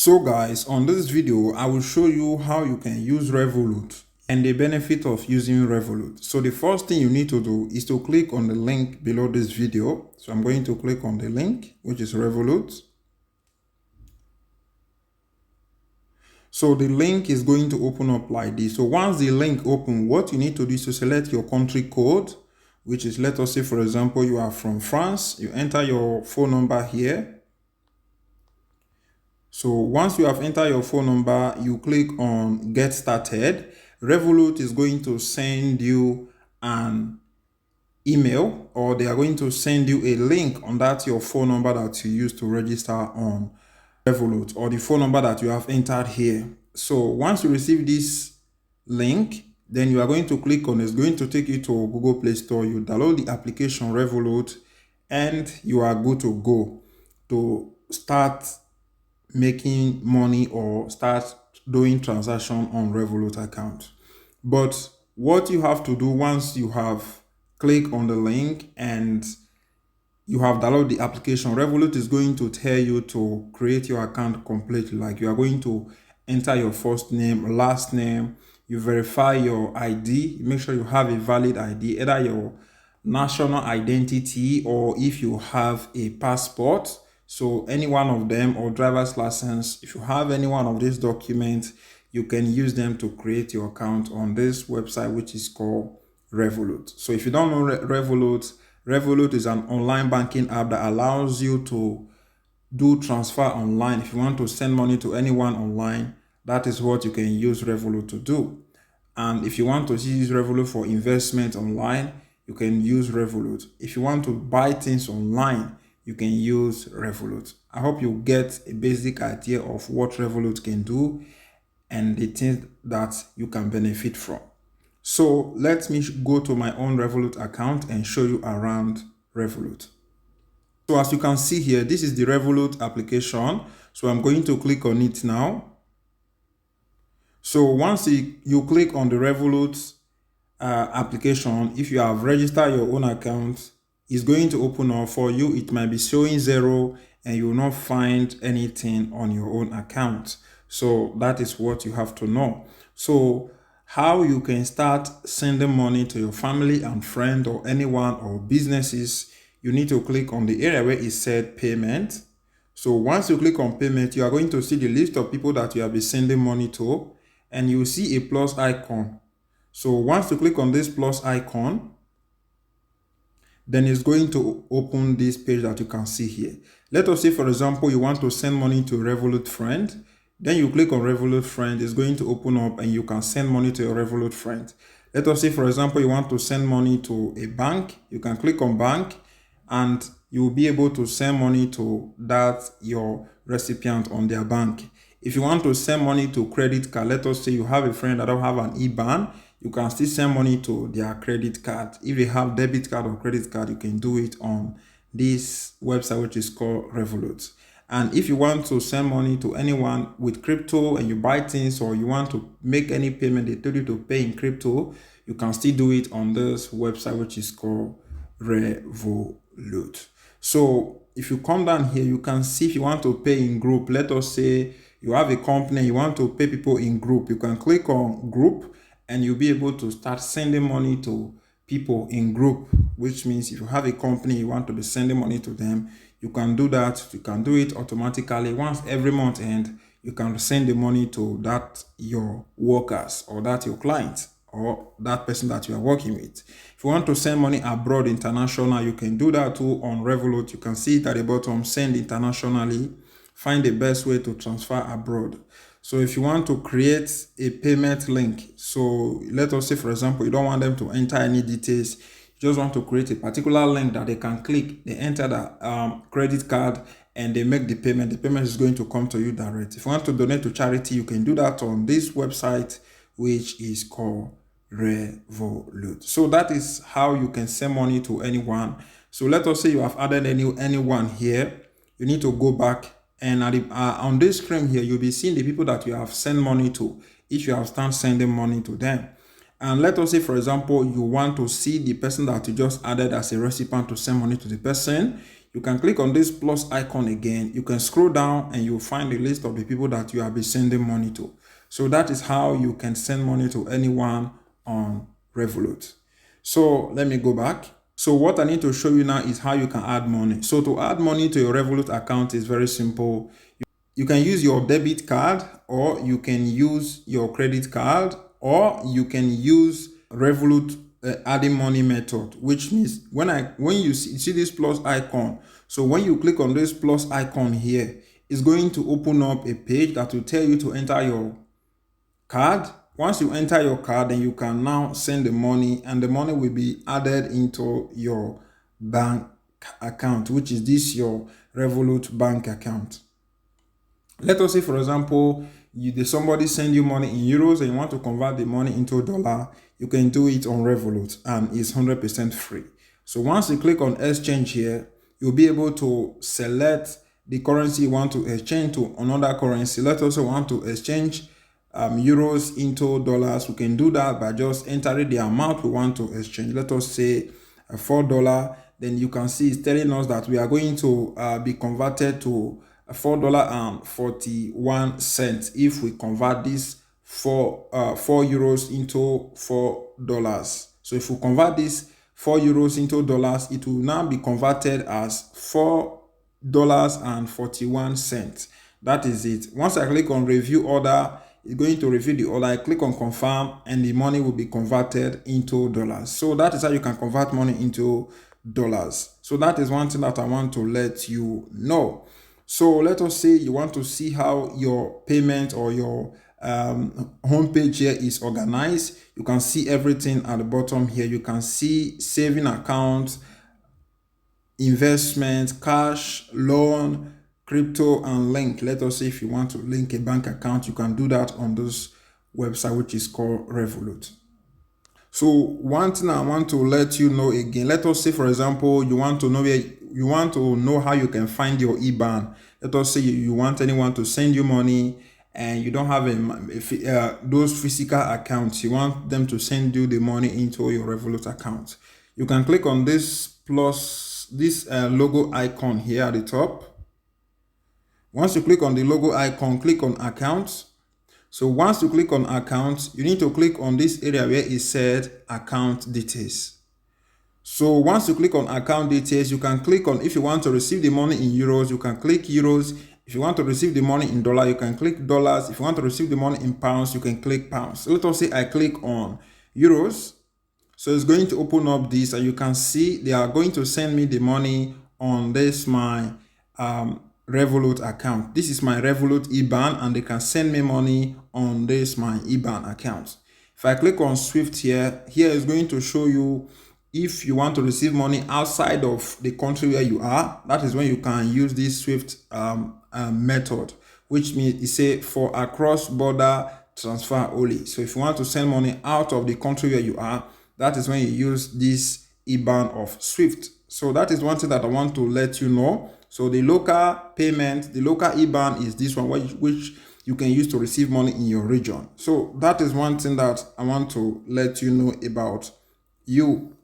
So guys, on this video, I will show you how you can use Revolut and the benefit of using Revolut. So the first thing you need to do is to click on the link below this video. So I'm going to click on the link, which is Revolut. So the link is going to open up like this. So once the link opens, what you need to do is to select your country code, which is, let us say, for example, you are from France. You enter your phone number here. So once you have entered your phone number, you click on Get Started. Revolut is going to send you an email, or they are going to send you a link on that your phone number that you use to register on Revolut, or the phone number that you have entered here. So once you receive this link, then you are going to click on it. It's going to take you to Google Play Store. You download the application Revolut and you are good to go to start making money or start doing transaction on Revolut account. But what you have to do once you have clicked on the link and you have downloaded the application, Revolut is going to tell you to create your account completely. Like, you are going to enter your first name, last name, you verify your ID, make sure you have a valid ID, either your national identity or if you have a passport. So any one of them, or driver's license. If you have any one of these documents, you can use them to create your account on this website, which is called Revolut. So if you don't know Revolut, Revolut is an online banking app that allows you to do transfer online. If you want to send money to anyone online, that is what you can use Revolut to do. And if you want to use Revolut for investment online, you can use Revolut. If you want to buy things online, you can use Revolut. I hope you get a basic idea of what Revolut can do and the things that you can benefit from. So let me go to my own Revolut account and show you around Revolut. So as you can see here, this is the Revolut application. So I'm going to click on it now. So once you click on the Revolut application, if you have registered your own account, it's going to open up for you. It might be showing 0 and you will not find anything on your own account. So that is what you have to know. So how you can start sending money to your family and friend or anyone or businesses, you need to click on the area where it said payment. So once you click on payment, you are going to see the list of people that you have been sending money to, and you will see a plus icon. So once you click on this plus icon, then it's going to open this page that you can see here. Let us say, for example, you want to send money to a Revolut friend. Then you click on Revolut friend, it's going to open up and you can send money to your Revolut friend. Let us say, for example, you want to send money to a bank. You can click on bank and you will be able to send money to that your recipient on their bank. If you want to send money to credit card, let us say you have a friend that don't have an IBAN, you can still send money to their credit card. If they have debit card or credit card, you can do it on this website, which is called Revolut. And if you want to send money to anyone with crypto and you buy things, or you want to make any payment, they told you to pay in crypto, you can still do it on this website, which is called Revolut. So if you come down here, you can see if you want to pay in group. Let us say you have a company, you want to pay people in group. You can click on group and you'll be able to start sending money to people in group, which means if you have a company, you want to be sending money to them, you can do that. You can do it automatically. Once every month end, you can send the money to that your workers or that your clients or that person that you are working with. If you want to send money abroad, international, you can do that too on Revolut. You can see it at the bottom, send internationally, find the best way to transfer abroad. So if you want to create a payment link, so let us say, for example, you don't want them to enter any details, you just want to create a particular link that they can click, they enter the credit card and they make the payment is going to come to you direct. If you want to donate to charity, you can do that on this website, which is called Revolut. So that is how you can send money to anyone. So let us say you have added anyone here. You need to go back, and on this screen here, you'll be seeing the people that you have sent money to, if you have started sending money to them. And let us say, for example, you want to see the person that you just added as a recipient to send money to the person. You can click on this plus icon again. You can scroll down and you'll find a list of the people that you have been sending money to. So that is how you can send money to anyone on Revolut. So let me go back. So what I need to show you now is how you can add money. So to add money to your Revolut account is very simple. You can use your debit card, or you can use your credit card, or you can use Revolut adding money method, which means when you see this plus icon, so when you click on this plus icon here, it's going to open up a page that will tell you to enter your card. Once you enter your card, then you can now send the money, and the money will be added into your bank account, which is this your Revolut bank account. Let us say, for example, somebody send you money in euros and you want to convert the money into dollar. You can do it on Revolut and it's 100% free. So once you click on exchange here, you'll be able to select the currency you want to exchange to another currency. Let us say want to exchange euros into dollars. We can do that by just entering the amount we want to exchange. Let us say $4. Then you can see it's telling us that we are going to be converted to $4.41 if we convert this 4 euros into $4. So if we convert this 4 euros into dollars, it will now be converted as $4.41. That is it. Once I click on review order, it's going to review the order. I click on confirm and the money will be converted into dollars. So that is how you can convert money into dollars. So that is one thing that I want to let you know. So let us say you want to see how your payment or your homepage here is organized. You can see everything at the bottom here. You can see saving account, investment, cash, loan, crypto, and link. Let us say if you want to link a bank account, you can do that on this website, which is called Revolut. So one thing I want to let you know again, let us say, for example, you want to know how you can find your IBAN. Let us say you want anyone to send you money and you don't have those physical accounts. You want them to send you the money into your Revolut account. You can click on this logo icon here at the top. Once you click on the logo icon, click on accounts. So once you click on accounts, you need to click on this area where it said account details. So once you click on account details, you can click on, if you want to receive the money in euros, you can click euros. If you want to receive the money in dollar, you can click dollars. If you want to receive the money in pounds, you can click pounds. So let us say I click on euros. So it's going to open up this, and you can see they are going to send me the money on this my Revolut account. This is my Revolut IBAN, and they can send me money on this my IBAN account. If I click on Swift here is going to show you if you want to receive money outside of the country where you are. That is when you can use this Swift method, which means it say for a cross-border transfer only. So if you want to send money out of the country where you are, that is when you use this IBAN of Swift. So that is one thing that I want to let you know. So the local payment, the local IBAN is this one, which you can use to receive money in your region. So that is one thing that I want to let you know about you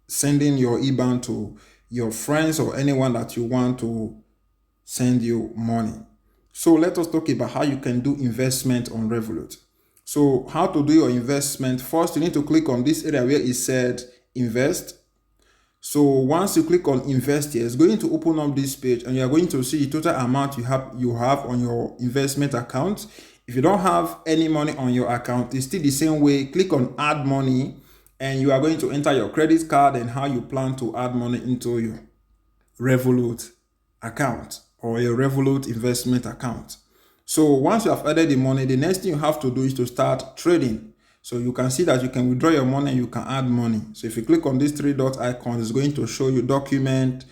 sending your IBAN to your friends or anyone that you want to send you money. So let us talk about how you can do investment on Revolut. So how to do your investment? First, you need to click on this area where it said invest. So once you click on invest here, it's going to open up this page, and you are going to see the total amount you have on your investment account. If you don't have any money on your account, it's still the same way. Click on add money, and you are going to enter your credit card and how you plan to add money into your Revolut account or your Revolut investment account. So once you have added the money, the next thing you have to do is to start trading. So you can see that you can withdraw your money and you can add money. So if you click on this 3-dot icon, it's going to show you document,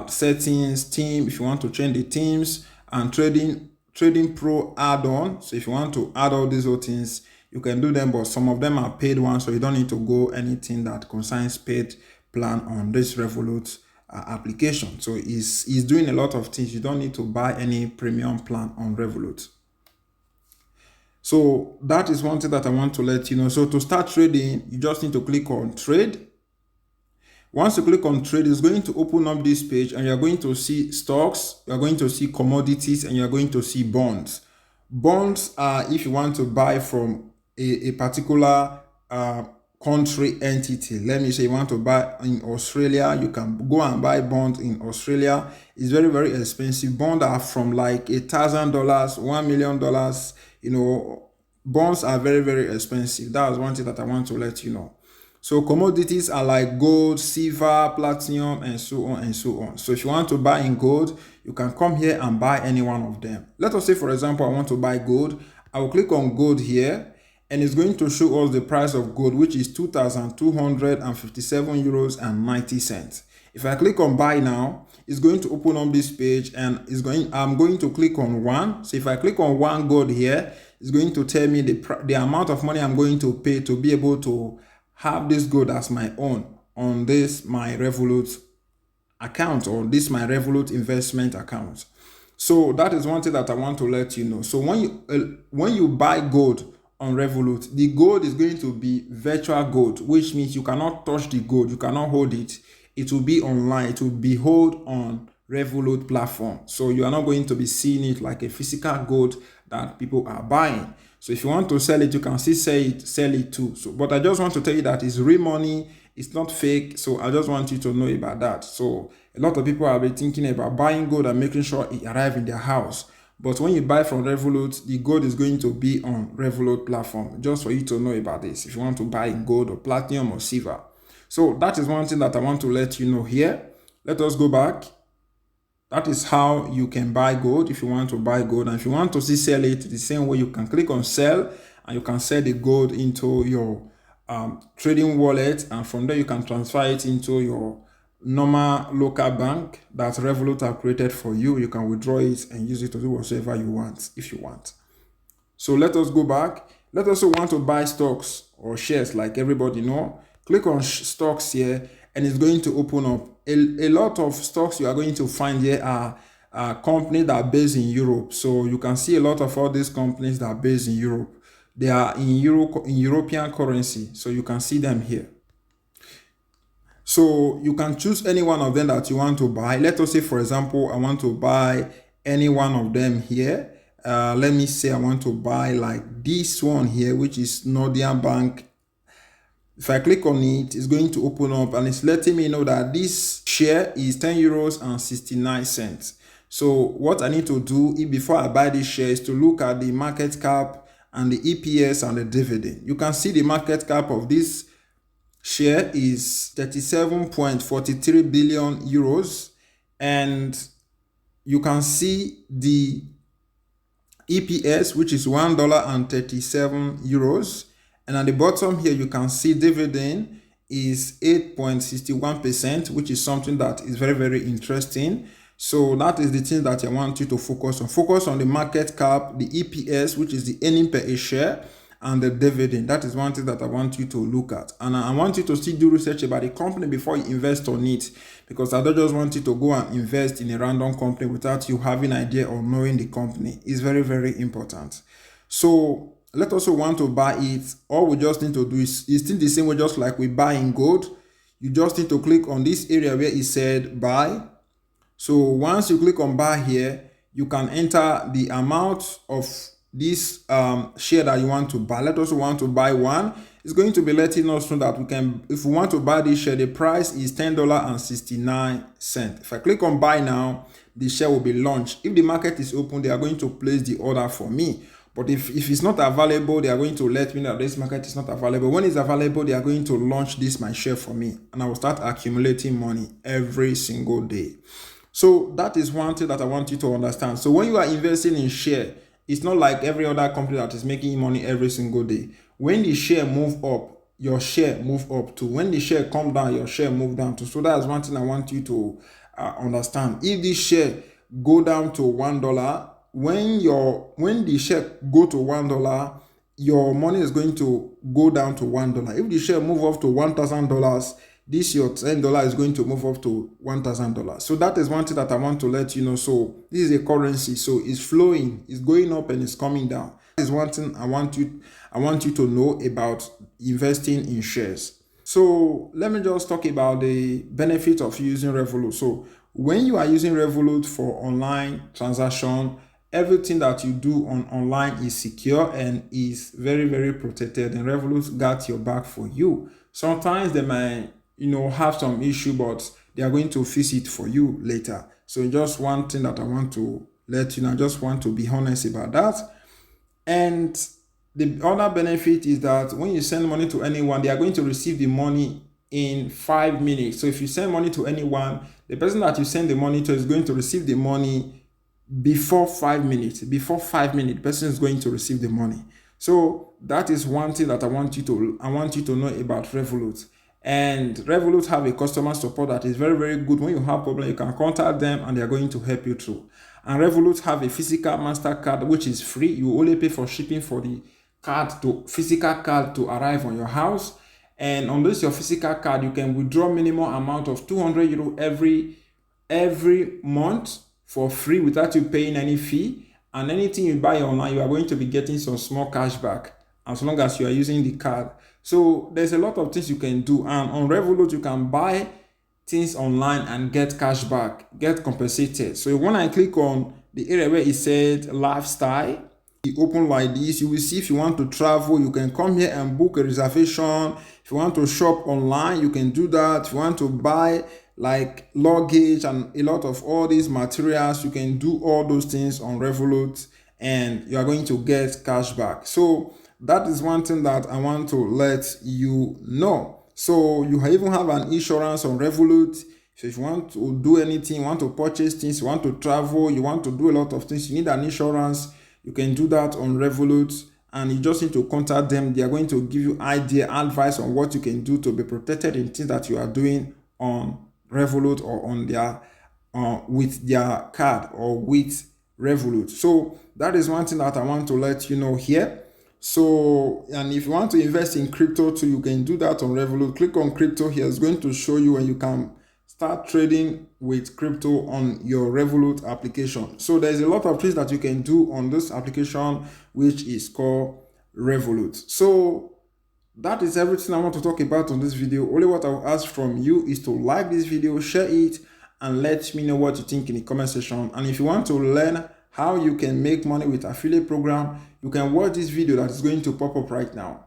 settings, team, if you want to change the teams, and trading pro add-on. So if you want to add all these things, you can do them, but some of them are paid ones, so you don't need to go anything that concerns paid plan on this Revolut application. So it's doing a lot of things. You don't need to buy any premium plan on Revolut. So that is one thing that I want to let you know. So to start trading, you just need to click on trade. Once you click on trade, it's going to open up this page and you're going to see stocks, you're going to see commodities, and you're going to see bonds. Bonds are if you want to buy from a particular country entity. Let me say you want to buy in Australia, you can go and buy bonds in Australia. It's very, very expensive. Bonds are from like $1,000, $1 million. Bonds are very, very expensive. That's one thing that I want to let you know. So commodities are like gold, silver, platinum, and so on and so on. So if you want to buy in gold, you can come here and buy any one of them. Let us say, for example, I want to buy gold. I will click on gold here, and it's going to show us the price of gold, which is 2,257 euros and 90 cents. If I click on buy now, it's going to open up this page, and I'm going to click on one. So if I click on one gold here, it's going to tell me the amount of money I'm going to pay to be able to have this gold as my own on this my Revolut account, or this my Revolut investment account. So that is one thing that I want to let you know. So when you buy gold on Revolut, the gold is going to be virtual gold, which means you cannot touch the gold, you cannot hold it. It will be online, it will be held on Revolut platform. So you are not going to be seeing it like a physical gold that people are buying. So if you want to sell it, you can still sell it too. So, but I just want to tell you that it's real money, it's not fake. So I just want you to know about that. So a lot of people have been thinking about buying gold and making sure it arrives in their house. But when you buy from Revolut, the gold is going to be on Revolut platform, just for you to know about this. If you want to buy in gold or platinum or silver. So that is one thing that I want to let you know here. Let us go back. That is how you can buy gold if you want to buy gold. And if you want to see sell it the same way, you can click on sell, and you can sell the gold into your trading wallet, and from there you can transfer it into your normal local bank that Revolut have created for you. You can withdraw it and use it to do whatever you want if you want. So let us go back. Let us also want to buy stocks or shares like everybody know. Click on stocks here, and it's going to open up. A lot of stocks you are going to find here are companies that are based in Europe. So you can see a lot of all these companies that are based in Europe. They are in European currency. So you can see them here. So you can choose any one of them that you want to buy. Let us say, for example, I want to buy any one of them here. Let me say I want to buy like this one here, which is Nordian Bank. If I click on it, it's going to open up, and it's letting me know that this share is 10 euros and 69 cents. So what I need to do before I buy this share is to look at the market cap and the EPS and the dividend. You can see the market cap of this share is 37.43 billion euros, and you can see the EPS, which is $1.37. And at the bottom here, you can see dividend is 8.61%, which is something that is very, very interesting. So that is the thing that I want you to focus on. Focus on the market cap, the EPS, which is the earning per a share, and the dividend. That is one thing that I want you to look at. And I want you to still do research about the company before you invest on it, because I don't just want you to go and invest in a random company without you having an idea or knowing the company. It's very, very important. So let us also want to buy it. All we just need to do is still the same way, just like we buy in gold. You just need to click on this area where it said buy. So once you click on buy here, you can enter the amount of this share that you want to buy. Let us want to buy one. It's going to be letting us know that we can, if we want to buy this share, the price is $10.69. If I click on buy now, the share will be launched. If the market is open, they are going to place the order for me. But if it's not available, they are going to let me know that this market is not available. When it's available, they are going to launch this my share for me, and I will start accumulating money every single day. So that is one thing that I want you to understand. So when you are investing in share, it's not like every other company that is making money every single day. When the share move up, your share move up too. When the share come down, your share move down too. So that's one thing I want you to understand. If this share go down to $1, when the share go to $1, your money is going to go down to $1. If the share move up to $1,000, this your $10 is going to move up to $1,000. So that is one thing that I want to let you know. So this is a currency, so it's flowing, it's going up and it's coming down. That is one thing I want you to know about investing in shares. So let me just talk about the benefit of using Revolut. So when you are using Revolut for online transaction, everything that you do on online is secure and is very, very protected, and Revolut got your back for you. Sometimes they might, have some issue, but they are going to fix it for you later. So just one thing that I want to let you know, I just want to be honest about that. And the other benefit is that when you send money to anyone, they are going to receive the money in 5 minutes. So if you send money to anyone, the person that you send the money to is going to receive the money before 5 minutes. Before 5 minutes, the person is going to receive the money. So that is one thing that I want you to know about Revolut. And Revolut have a customer support that is very, very good. When you have problem, you can contact them and they are going to help you through. And Revolut have a physical MasterCard which is free. You only pay for shipping for the physical card to arrive on your house. And on this your physical card, you can withdraw minimum amount of 200 euro every month for free without you paying any fee. And anything you buy online, you are going to be getting some small cash back as long as you are using the card. So there's a lot of things you can do. And on Revolut, you can buy things online and get cash back, get compensated. So when I click on the area where it said lifestyle, it open like this. You will see if you want to travel, you can come here and book a reservation. If you want to shop online, you can do that. If you want to buy like luggage and a lot of all these materials, you can do all those things on Revolut and you are going to get cash back. So that is one thing that I want to let you know. So you even have an insurance on Revolut. So if you want to do anything, you want to purchase things, you want to travel, you want to do a lot of things, you need an insurance, you can do that on Revolut. And you just need to contact them. They are going to give you advice on what you can do to be protected in things that you are doing on Revolut or on their with their card or with Revolut. So that is one thing that I want to let you know here. So, and if you want to invest in crypto too, you can do that on Revolut. Click on crypto here. It's going to show you and you can start trading with crypto on your Revolut application. So there's a lot of things that you can do on this application, which is called Revolut. So that is everything I want to talk about on this video. Only what I'll ask from you is to like this video, share it, and let me know what you think in the comment section. And if you want to learn how you can make money with affiliate program, you can watch this video that is going to pop up right now.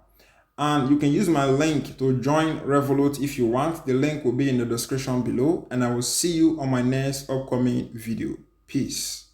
And you can use my link to join Revolut if you want. The link will be in the description below. And I will see you on my next upcoming video. Peace.